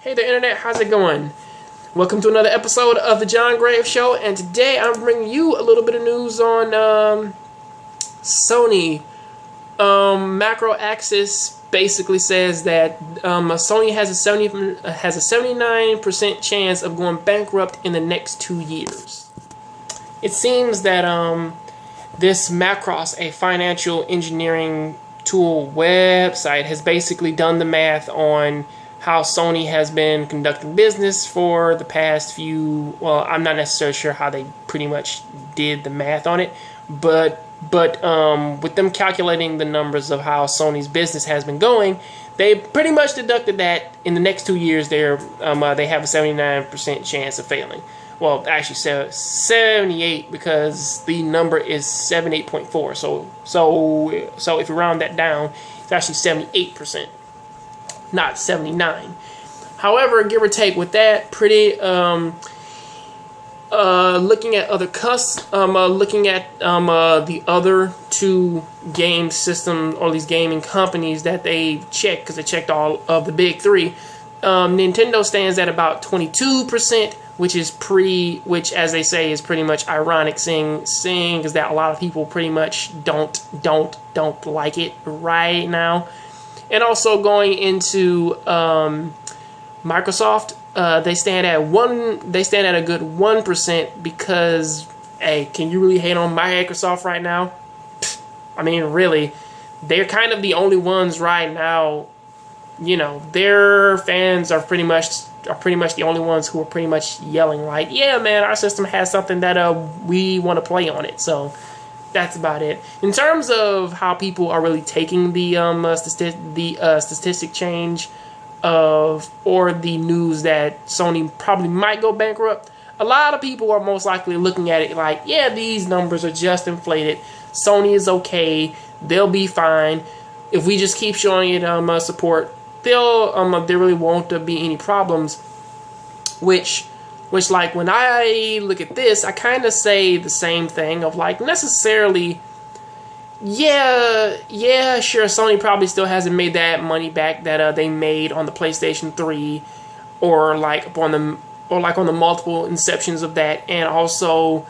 Hey there, Internet. How's it going? Welcome to another episode of the John Graves Show, and today I'm bringing you a little bit of news on Sony. Macross basically says that Sony has a 79% chance of going bankrupt in the next 2 years. It seems that this Macross, a financial engineering tool website, has basically done the math on how Sony has been conducting business for the past few, well, I'm not necessarily sure how they pretty much did the math on it, but with them calculating the numbers of how Sony's business has been going, they pretty much deducted that in the next 2 years they have a 79% chance of failing. Well, actually 78, because the number is 78.4. So if you round that down, it's actually 78%. Not 79. However, give or take with that, pretty looking at other looking at the other two game systems, or these gaming companies that they checked, because they checked all of the big three. Nintendo stands at about 22%, which as they say is pretty much ironic, seeing is that a lot of people pretty much don't like it right now. And also going into Microsoft, they stand at a good 1%, because, hey, can you really hate on Microsoft right now? I mean, really, they're kind of the only ones right now. You know, their fans are pretty much the only ones who are pretty much yelling, like, yeah, man, our system has something that we want to play on it. So that's about it. In terms of how people are really taking the statistic change or the news that Sony probably might go bankrupt, a lot of people are most likely looking at it like, yeah, these numbers are just inflated. Sony is okay. They'll be fine. If we just keep showing it support, there really won't be any problems. Which, like, when I look at this, I kind of say the same thing of, like, necessarily, yeah, sure, Sony probably still hasn't made that money back that they made on the PlayStation 3, or like on the multiple inceptions of that, and also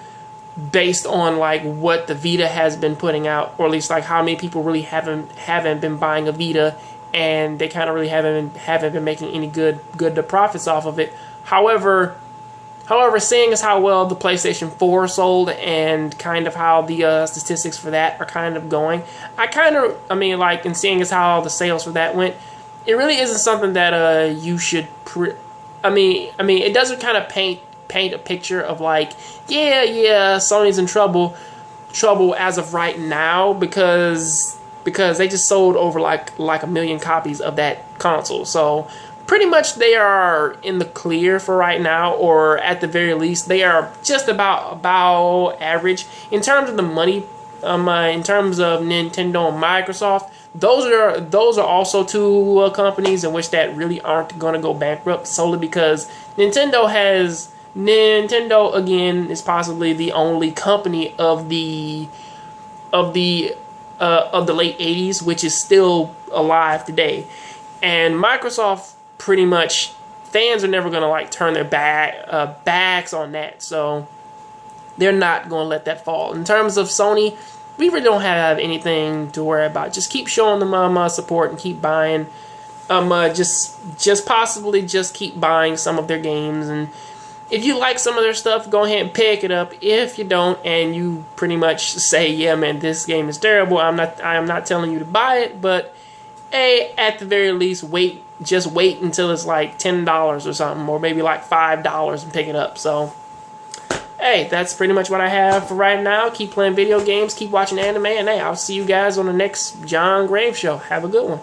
based on like what the Vita has been putting out, or at least like how many people really haven't been buying a Vita, and they kind of really haven't been making any good profits off of it. However, seeing as how well the PlayStation 4 sold, and kind of how the statistics for that are kind of going, and seeing as how the sales for that went, it really isn't something that you should. It doesn't kind of paint a picture of like, yeah, Sony's in trouble as of right now, because they just sold over like 1 million copies of that console. So pretty much they are in the clear for right now, or at the very least they are just about average in terms of the money. In terms of Nintendo and Microsoft, those are also two companies in which that really aren't going to go bankrupt, solely because Nintendo again is possibly the only company of the late 80s which is still alive today, and Microsoft, pretty much, fans are never going to like turn their backs on that, so they're not going to let that fall. In terms of Sony, we really don't have anything to worry about. Just keep showing them support and keep buying. Possibly just keep buying some of their games, and if you like some of their stuff, go ahead and pick it up. If you don't, and you pretty much say, yeah, man, this game is terrible, I am not telling you to buy it, but hey, at the very least, just wait until it's like $10 or something, or maybe like $5 and pick it up. So, hey, that's pretty much what I have for right now. Keep playing video games, keep watching anime, and hey, I'll see you guys on the next John Graves Show. Have a good one.